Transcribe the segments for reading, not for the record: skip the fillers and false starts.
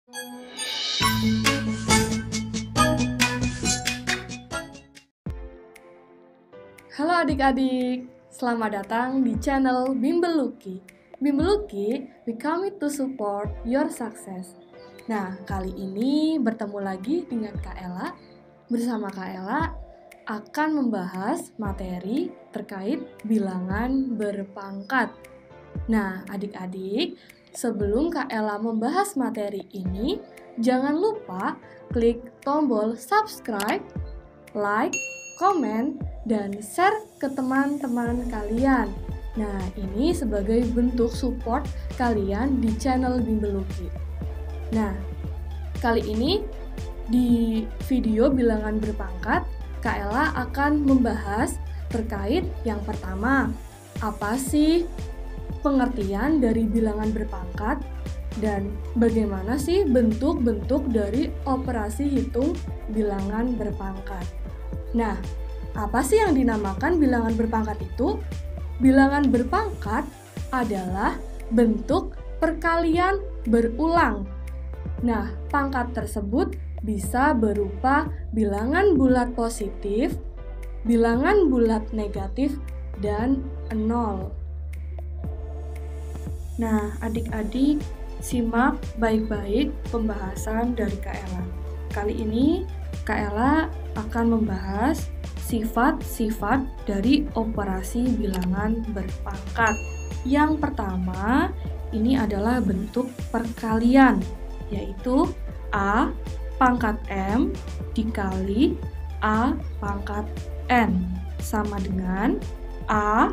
Halo adik-adik, selamat datang di channel Bimbel Lucky. Bimbel Lucky, we commit to support your success. Nah, kali ini bertemu lagi dengan Kak Ella. Bersama Kak Ella akan membahas materi terkait bilangan berpangkat. Nah, adik-adik, sebelum Kak Ella membahas materi ini, jangan lupa klik tombol subscribe, like, komen, dan share ke teman-teman kalian. Nah, ini sebagai bentuk support kalian di channel Bimbel Lucky. Nah, kali ini di video bilangan berpangkat, Kak Ella akan membahas terkait yang pertama, apa sih pengertian dari bilangan berpangkat dan bagaimana sih bentuk-bentuk dari operasi hitung bilangan berpangkat. Nah, apa sih yang dinamakan bilangan berpangkat itu? Bilangan berpangkat adalah bentuk perkalian berulang. Nah, pangkat tersebut bisa berupa bilangan bulat positif, bilangan bulat negatif, dan 0. Nah, adik-adik, simak baik-baik pembahasan dari Kak Ella. Kali ini, Kak Ella akan membahas sifat-sifat dari operasi bilangan berpangkat. Yang pertama, ini adalah bentuk perkalian, yaitu A pangkat M dikali A pangkat N sama dengan A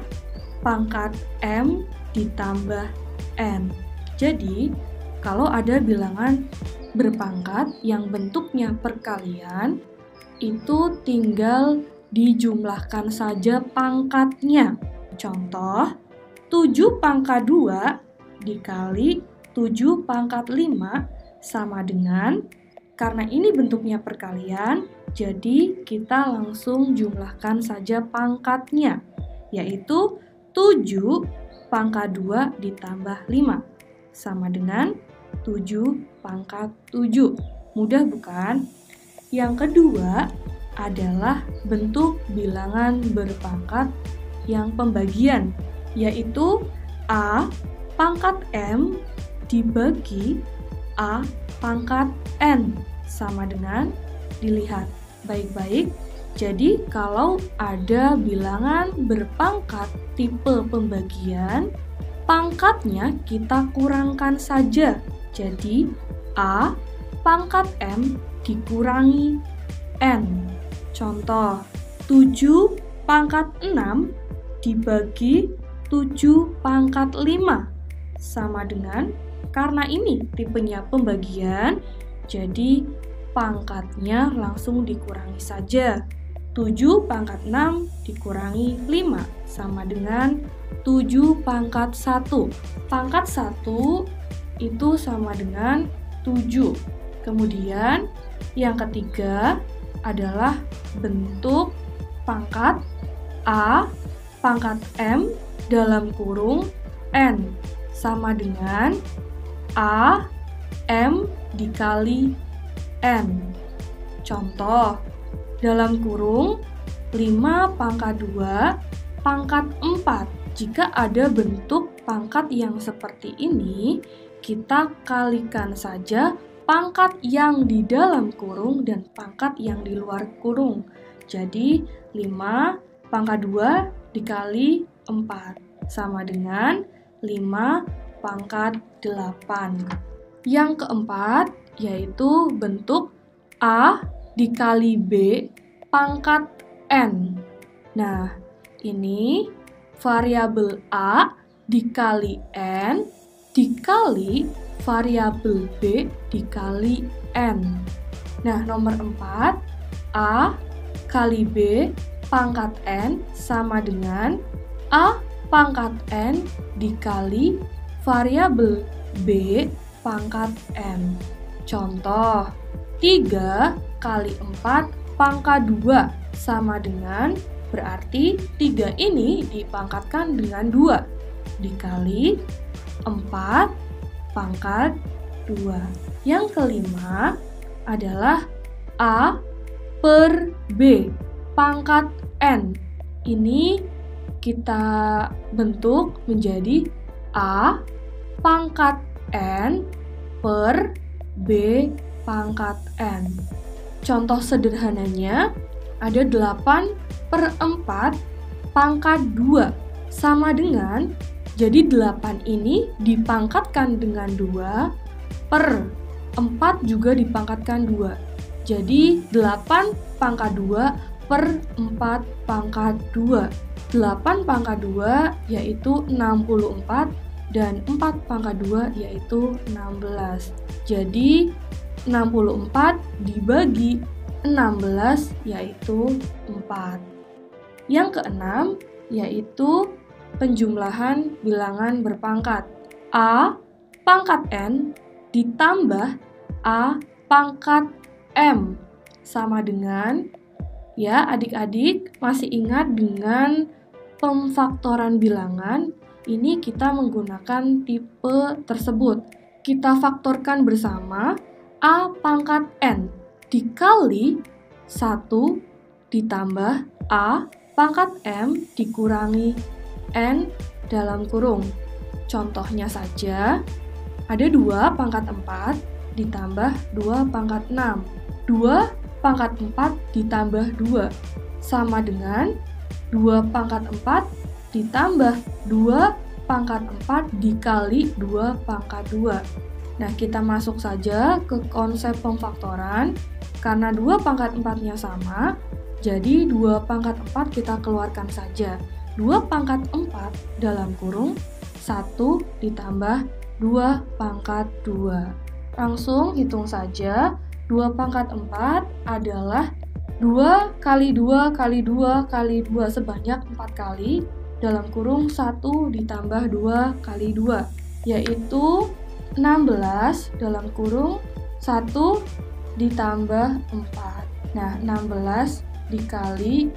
pangkat M ditambah N. Jadi, kalau ada bilangan berpangkat yang bentuknya perkalian, itu tinggal dijumlahkan saja pangkatnya. Contoh, 7 pangkat 2 dikali 7 pangkat 5 sama dengan, karena ini bentuknya perkalian, jadi kita langsung jumlahkan saja pangkatnya, yaitu 7 pangkat 2 ditambah 5 sama dengan 7 pangkat 7. Mudah bukan? Yang kedua adalah bentuk bilangan berpangkat yang pembagian, yaitu A pangkat M dibagi A pangkat N sama dengan, dilihat baik-baik. Jadi kalau ada bilangan berpangkat tipe pembagian, pangkatnya kita kurangkan saja. Jadi A pangkat M dikurangi N. Contoh, 7 pangkat 6 dibagi 7 pangkat 5 sama dengan, karena ini tipenya pembagian, jadi pangkatnya langsung dikurangi saja. 7 pangkat 6 dikurangi 5 sama dengan 7 pangkat 1. Pangkat 1 itu sama dengan 7. Kemudian yang ketiga adalah bentuk pangkat A pangkat M dalam kurung N sama dengan A M dikali N. Contoh, dalam kurung 5 pangkat 2 pangkat 4. Jika ada bentuk pangkat yang seperti ini, kita kalikan saja pangkat yang di dalam kurung dan pangkat yang di luar kurung. Jadi 5 pangkat 2 dikali 4 sama dengan 5 pangkat 8. Yang keempat yaitu bentuk A dikali B pangkat N. Nah, ini variabel A dikali N dikali variabel B dikali N. Nah, nomor 4, A kali B pangkat N sama dengan A pangkat N dikali variabel B pangkat N. Contoh, 3 kali 4 pangkat 2 sama dengan, berarti 3 ini dipangkatkan dengan 2 dikali 4 pangkat 2. Yang kelima adalah A per B pangkat N. Ini kita bentuk menjadi A pangkat N per B pangkat N. Contoh sederhananya ada 8/4 pangkat 2 sama dengan, jadi 8 ini dipangkatkan dengan 2 per 4 juga dipangkatkan 2. Jadi 8 pangkat 2 per 4 pangkat 2. 8 pangkat 2 yaitu 64 dan 4 pangkat 2 yaitu 16. Jadi 64 dibagi 16 yaitu 4. Yang keenam yaitu penjumlahan bilangan berpangkat. A pangkat N ditambah A pangkat M sama dengan, ya adik-adik masih ingat dengan pemfaktoran bilangan, ini kita menggunakan tipe tersebut. Kita faktorkan bersama A pangkat N dikali 1 ditambah A pangkat M dikurangi N dalam kurung. Contohnya saja, ada 2 pangkat 4 ditambah 2 pangkat 6. 2 pangkat 4 ditambah 2 sama dengan 2 pangkat 4 ditambah 2 pangkat 4 dikali 2 pangkat 2. Nah, kita masuk saja ke konsep pemfaktoran. Karena 2 pangkat 4-nya sama, jadi 2 pangkat 4 kita keluarkan saja. 2 pangkat 4 dalam kurung 1 ditambah 2 pangkat 2. Langsung hitung saja, 2 pangkat 4 adalah 2 kali 2 kali 2 kali 2 sebanyak 4 kali, dalam kurung 1 ditambah 2 kali 2, yaitu 16 dalam kurung 1 ditambah 4. Nah, 16 dikali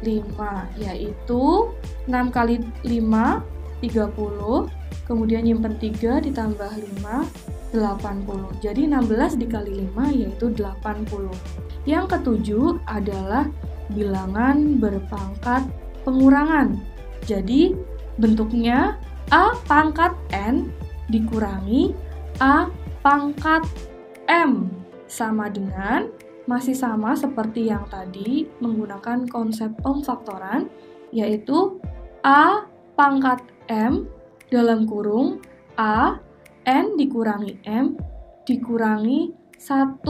5, yaitu 6 kali 5, 30, kemudian nyimpen 3 ditambah 5, 80. Jadi 16 dikali 5 yaitu 80. Yang ketujuh adalah bilangan berpangkat pengurangan. Jadi bentuknya A pangkat N dikurangi A pangkat M sama dengan, masih sama seperti yang tadi menggunakan konsep pemfaktoran, yaitu A pangkat M dalam kurung A N dikurangi M dikurangi 1.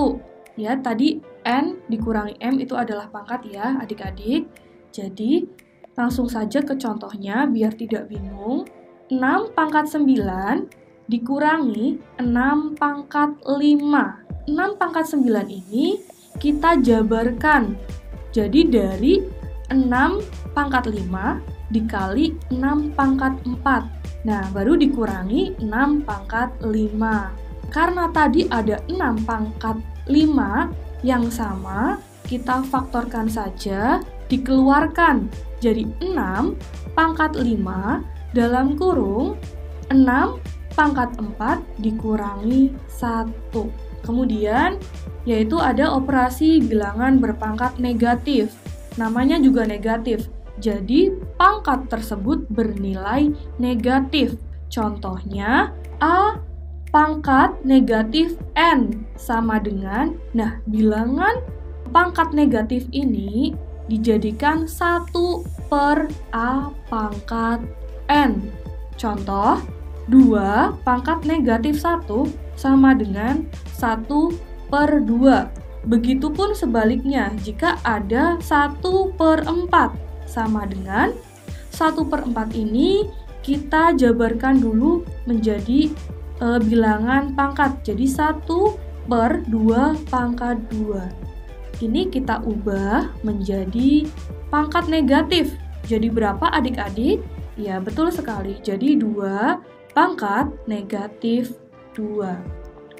Ya, tadi N dikurangi M itu adalah pangkat ya adik-adik. Jadi langsung saja ke contohnya biar tidak bingung. 6 pangkat 9 dikurangi 6 pangkat 5. 6 pangkat 9 ini kita jabarkan. Jadi dari 6 pangkat 5 dikali 6 pangkat 4. Nah, baru dikurangi 6 pangkat 5. Karena tadi ada 6 pangkat 5 yang sama, kita faktorkan saja, dikeluarkan. Jadi 6 pangkat 5 dalam kurung 6 pangkat 4 dikurangi 1. Kemudian, yaitu ada operasi bilangan berpangkat negatif. Namanya juga negatif. Jadi, pangkat tersebut bernilai negatif. Contohnya, A pangkat negatif N sama dengan, nah, bilangan pangkat negatif ini dijadikan 1 per A pangkat N. Contoh, 2 pangkat negatif 1 sama dengan 1 per 2. Begitupun sebaliknya, jika ada 1 per 4 sama dengan 1 per 4 ini kita jabarkan dulu menjadi bilangan pangkat. Jadi 1 per 2 pangkat 2. Ini kita ubah menjadi pangkat negatif. Jadi berapa adik-adik? Ya, betul sekali. Jadi 2 pangkat negatif 2.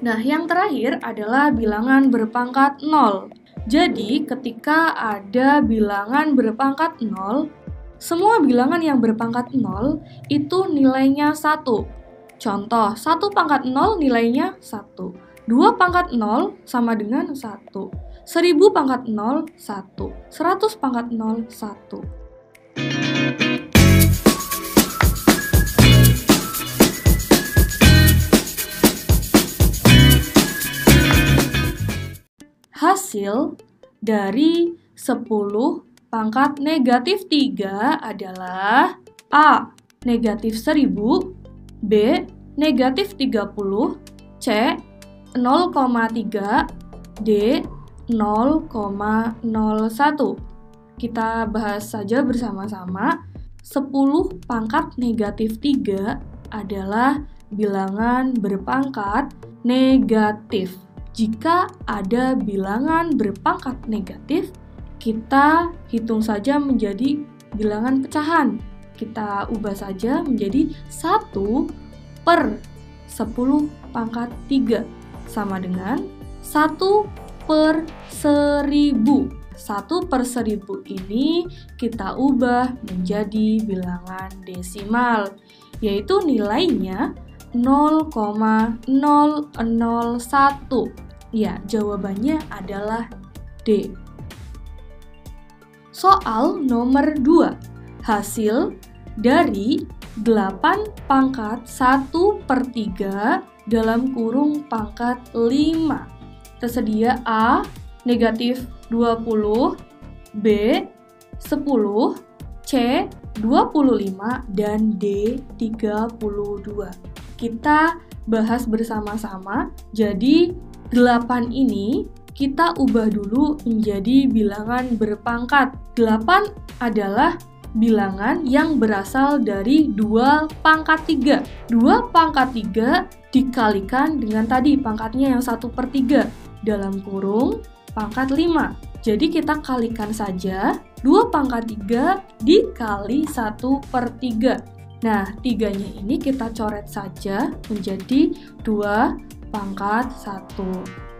Nah, yang terakhir adalah bilangan berpangkat 0. Jadi, ketika ada bilangan berpangkat 0, semua bilangan yang berpangkat 0 itu nilainya 1. Contoh, 1 pangkat 0 nilainya 1. 2 pangkat 0 sama dengan 1. 1000 pangkat 0, 1. 100 pangkat 0, 1. Hasil dari 10 pangkat negatif 3 adalah A. Negatif 1000, B. Negatif 30, C. 0,3, D. 0,01. Kita bahas saja bersama-sama. 10 pangkat negatif 3 adalah bilangan berpangkat negatif. Jika ada bilangan berpangkat negatif, kita hitung saja menjadi bilangan pecahan. Kita ubah saja menjadi 1 per 10 pangkat 3 sama dengan 1 per 1000. 1 per 1000 ini kita ubah menjadi bilangan desimal, yaitu nilainya 0,001. Ya, jawabannya adalah D. Soal nomor 2. Hasil dari 8 pangkat 1 per 3 dalam kurung pangkat 5. Tersedia A. Negatif 20, B. 10, C. 25, dan D. 32. Kita bahas bersama-sama. Jadi 8 ini kita ubah dulu menjadi bilangan berpangkat. 8 adalah bilangan yang berasal dari 2 pangkat 3. 2 pangkat 3 dikalikan dengan tadi pangkatnya yang 1 per 3 dalam kurung pangkat 5. Jadi kita kalikan saja 2 pangkat 3 dikali 1 per 3. Nah, 3-nya ini kita coret saja menjadi 2 pangkat 1.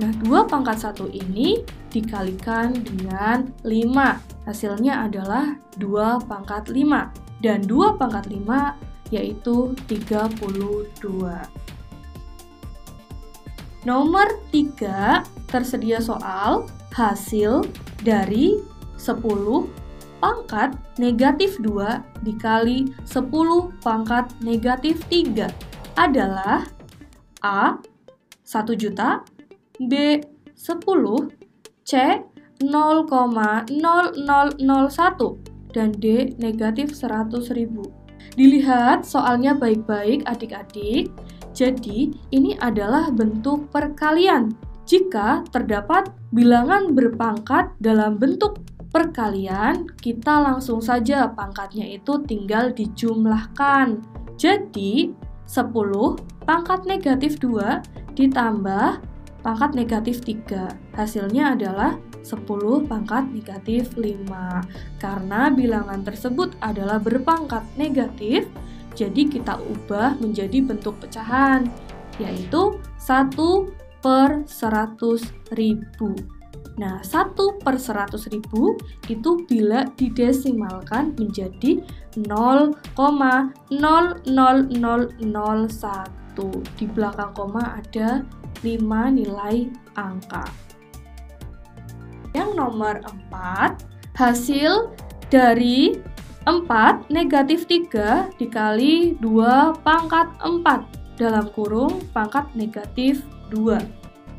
Nah, 2 pangkat 1 ini dikalikan dengan 5. Hasilnya adalah 2 pangkat 5. Dan 2 pangkat 5 yaitu 32. Nomor 3, tersedia soal hasil dari 10 pangkat negatif 2 dikali 10 pangkat negatif 3 adalah A. 1 juta, B. 10, C. 0,0001, dan D. Negatif 100.000. Dilihat soalnya baik-baik adik-adik. Jadi, ini adalah bentuk perkalian. Jika terdapat bilangan berpangkat dalam bentuk perkalian, kita langsung saja pangkatnya itu tinggal dijumlahkan. Jadi, 10 pangkat negatif 2 ditambah pangkat negatif 3. Hasilnya adalah 10 pangkat negatif 5. Karena bilangan tersebut adalah berpangkat negatif, jadi kita ubah menjadi bentuk pecahan, yaitu 1 per 100.000. Nah, 1 per 100.000 itu bila didesimalkan menjadi 0,00001. Di belakang koma ada 5 nilai angka. Yang nomor 4, hasil dari 4 negatif 3 dikali 2 pangkat 4 dalam kurung pangkat negatif 2.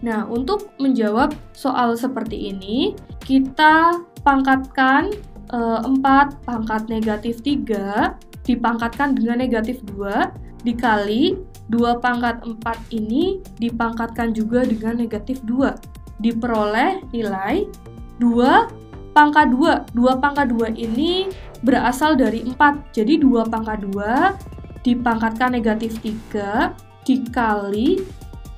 Nah, untuk menjawab soal seperti ini, kita pangkatkan 4 pangkat negatif 3 dipangkatkan dengan negatif 2 dikali 2 pangkat 4 ini dipangkatkan juga dengan negatif 2. Diperoleh nilai 2 pangkat 2. 2 pangkat 2 ini berasal dari 4. Jadi 2 pangkat 2 dipangkatkan negatif 3 dikali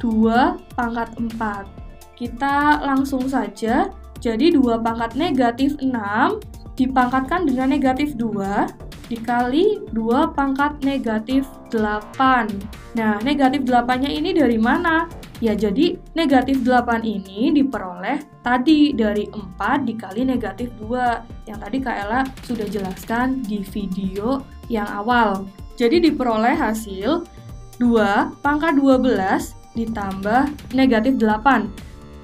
2 pangkat 4. Kita langsung saja. Jadi 2 pangkat negatif 6 dipangkatkan dengan negatif 2 dikali 2 pangkat negatif 8. Nah, negatif 8-nya ini dari mana? Ya, jadi negatif 8 ini diperoleh tadi dari 4 dikali negatif 2. Yang tadi Kak Ella sudah jelaskan di video yang awal. Jadi diperoleh hasil 2 pangkat 12 ditambah negatif 8.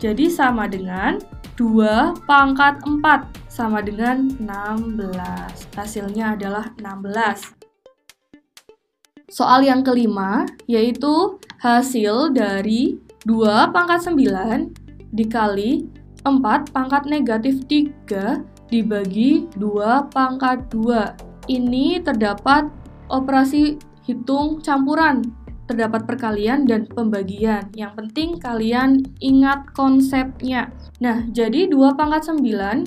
Jadi sama dengan 2 pangkat 4 sama dengan 16. Hasilnya adalah 16. Soal yang kelima yaitu hasil dari 2 pangkat 9 dikali 4 pangkat negatif 3 dibagi 2 pangkat 2. Ini terdapat operasi hitung campuran. Terdapat perkalian dan pembagian. Yang penting kalian ingat konsepnya. Nah, jadi 2 pangkat 9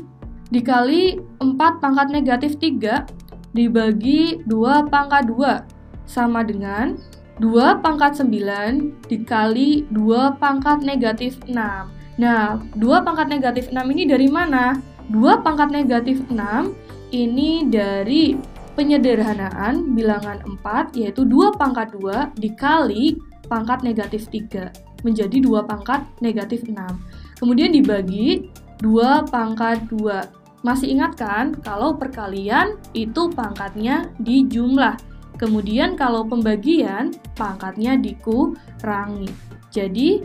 dikali 4 pangkat negatif 3 dibagi 2 pangkat 2 sama dengan 2 pangkat 9 dikali 2 pangkat negatif 6. Nah, 2 pangkat negatif 6 ini dari mana? 2 pangkat negatif 6 ini dari penyederhanaan bilangan 4, yaitu 2 pangkat 2 dikali pangkat negatif 3, menjadi 2 pangkat negatif 6. Kemudian dibagi 2 pangkat 2. Masih ingat kan, kalau perkalian itu pangkatnya dijumlah. Kemudian kalau pembagian, pangkatnya dikurangi. Jadi,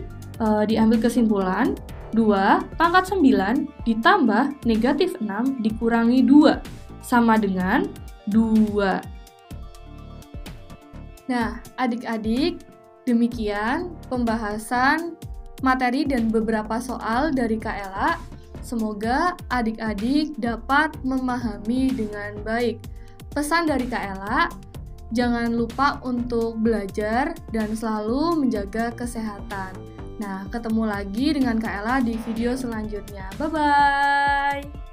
diambil kesimpulan, 2 pangkat 9 ditambah negatif 6 dikurangi 2, sama dengan 2. Nah, adik-adik, demikian pembahasan materi dan beberapa soal dari Kak Ella. Semoga adik-adik dapat memahami dengan baik. Pesan dari Kak Ella, jangan lupa untuk belajar dan selalu menjaga kesehatan. Nah, ketemu lagi dengan Kak Ella di video selanjutnya. Bye-bye!